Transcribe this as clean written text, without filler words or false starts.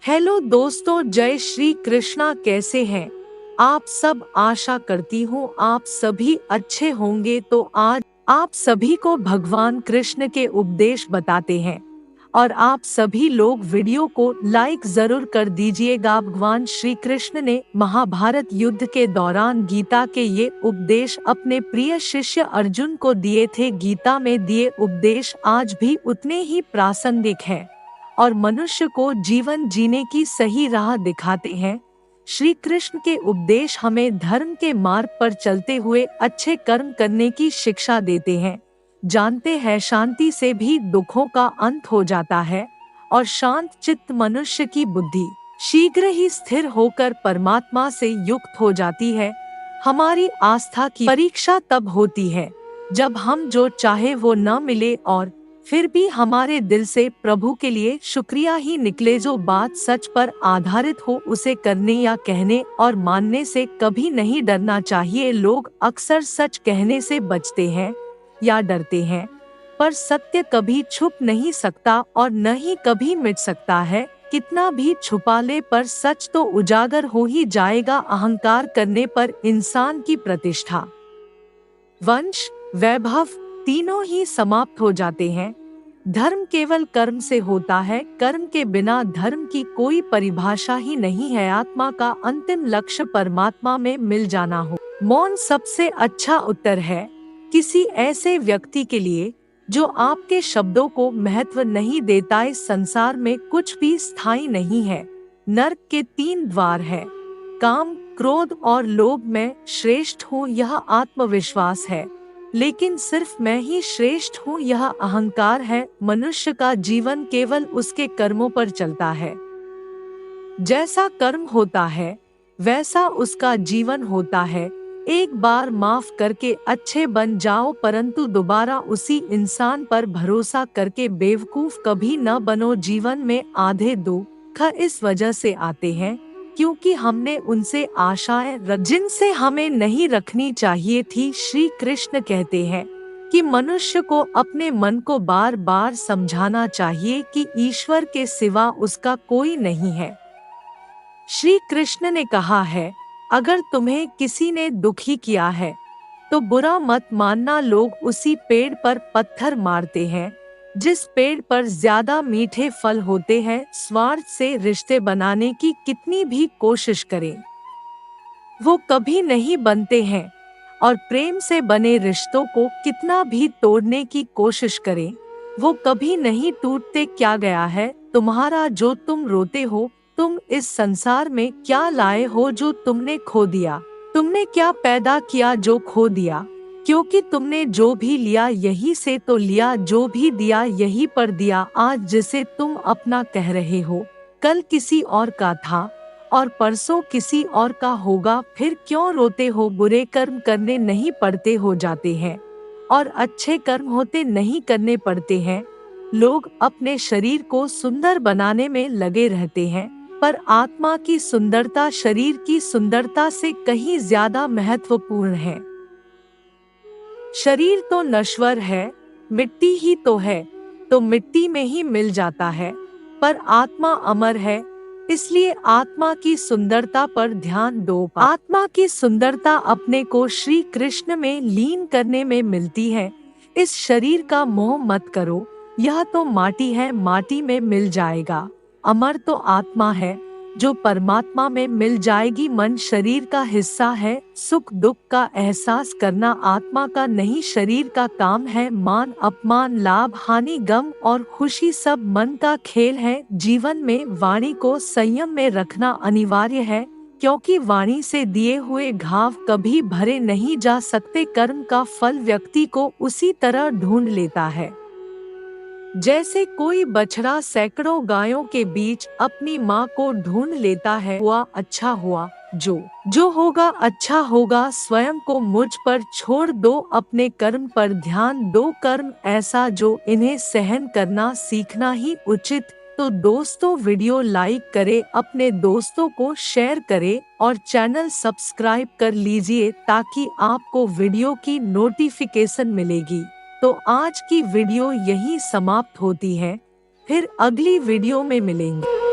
Hello दोस्तों, जय श्री कृष्णा। कैसे हैं आप सब? आशा करती हूँ आप सभी अच्छे होंगे। तो आज आप सभी को भगवान कृष्ण के उपदेश बताते हैं और आप सभी लोग वीडियो को लाइक जरूर कर दीजिएगा। भगवान श्री कृष्ण ने महाभारत युद्ध के दौरान गीता के ये उपदेश अपने प्रिय शिष्य अर्जुन को दिए थे। गीता में दिए उपदेश आज भी उतने ही प्रासंगिक हैं और मनुष्य को जीवन जीने की सही राह दिखाते हैं। श्री कृष्ण के उपदेश हमें धर्म के मार्ग पर चलते हुए अच्छे कर्म करने की शिक्षा देते हैं। जानते हैं, शांति से भी दुखों का अंत हो जाता है और शांत चित्त मनुष्य की बुद्धि शीघ्र ही स्थिर होकर परमात्मा से युक्त हो जाती है। हमारी आस्था की परीक्षा तब होती है जब हम जो चाहे वो न मिले और फिर भी हमारे दिल से प्रभु के लिए शुक्रिया ही निकले। जो बात सच पर आधारित हो उसे करने या कहने और मानने से कभी नहीं डरना चाहिए। लोग अक्सर सच कहने से बचते हैं या डरते हैं, पर सत्य कभी छुप नहीं सकता और न ही कभी मिट सकता है। कितना भी छुपा ले पर सच तो उजागर हो ही जाएगा। अहंकार करने पर इंसान की प्रतिष्ठा, वंश, वैभव तीनों ही समाप्त हो जाते हैं। धर्म केवल कर्म से होता है, कर्म के बिना धर्म की कोई परिभाषा ही नहीं है। आत्मा का अंतिम लक्ष्य परमात्मा में मिल जाना हो। मौन सबसे अच्छा उत्तर है किसी ऐसे व्यक्ति के लिए जो आपके शब्दों को महत्व नहीं देता। इस संसार में कुछ भी स्थायी नहीं है। नरक के 3 द्वार है, काम, क्रोध और लोभ। में श्रेष्ठ हूँ यह आत्मविश्वास है, लेकिन सिर्फ मैं ही श्रेष्ठ हूँ यह अहंकार है। मनुष्य का जीवन केवल उसके कर्मों पर चलता है। जैसा कर्म होता है वैसा उसका जीवन होता है। एक बार माफ करके अच्छे बन जाओ, परंतु दोबारा उसी इंसान पर भरोसा करके बेवकूफ कभी न बनो। जीवन में आधे दुख इस वजह से आते हैं क्योंकि हमने उनसे आशाएं जिनसे हमें नहीं रखनी चाहिए थी। श्री कृष्ण कहते हैं कि मनुष्य को अपने मन को बार बार समझाना चाहिए कि ईश्वर के सिवा उसका कोई नहीं है। श्री कृष्ण ने कहा है, अगर तुम्हें किसी ने दुखी किया है तो बुरा मत मानना। लोग उसी पेड़ पर पत्थर मारते हैं जिस पेड़ पर ज्यादा मीठे फल होते हैं। स्वार्थ से रिश्ते बनाने की कितनी भी कोशिश करें वो कभी नहीं बनते हैं, और प्रेम से बने रिश्तों को कितना भी तोड़ने की कोशिश करें वो कभी नहीं टूटते। क्या गया है तुम्हारा जो तुम रोते हो? तुम इस संसार में क्या लाए हो जो तुमने खो दिया? तुमने क्या पैदा किया जो खो दिया? क्योंकि तुमने जो भी लिया यही से तो लिया, जो भी दिया यही पर दिया। आज जिसे तुम अपना कह रहे हो कल किसी और का था और परसों किसी और का होगा। फिर क्यों रोते हो? बुरे कर्म करने नहीं पड़ते हो जाते हैं और अच्छे कर्म होते नहीं करने पड़ते हैं। लोग अपने शरीर को सुंदर बनाने में लगे रहते हैं, पर आत्मा की सुंदरता शरीर की सुंदरता से कहीं ज्यादा महत्वपूर्ण है। शरीर तो नश्वर है, मिट्टी ही तो मिट्टी में ही मिल जाता है, पर आत्मा अमर है। इसलिए आत्मा की सुंदरता पर ध्यान दो। आत्मा की सुंदरता अपने को श्री कृष्ण में लीन करने में मिलती है। इस शरीर का मोह मत करो, यह तो माटी है, माटी में मिल जाएगा। अमर तो आत्मा है जो परमात्मा में मिल जाएगी। मन शरीर का हिस्सा है, सुख दुख का एहसास करना आत्मा का नहीं शरीर का काम है। मान अपमान, लाभ हानि, गम और खुशी सब मन का खेल है। जीवन में वाणी को संयम में रखना अनिवार्य है, क्योंकि वाणी से दिए हुए घाव कभी भरे नहीं जा सकते। कर्म का फल व्यक्ति को उसी तरह ढूंढ लेता है जैसे कोई बछड़ा सैकड़ों गायों के बीच अपनी माँ को ढूंढ लेता है। हुआ अच्छा हुआ, जो होगा अच्छा होगा। स्वयं को मुझ पर छोड़ दो, अपने कर्म पर ध्यान दो। कर्म ऐसा जो इन्हें सहन करना सीखना ही उचित। तो दोस्तों, वीडियो लाइक करें, अपने दोस्तों को शेयर करें और चैनल सब्सक्राइब कर लीजिए ताकि आपको वीडियो की नोटिफिकेशन मिलेगी। तो आज की वीडियो यहीं समाप्त होती है, फिर अगली वीडियो में मिलेंगे।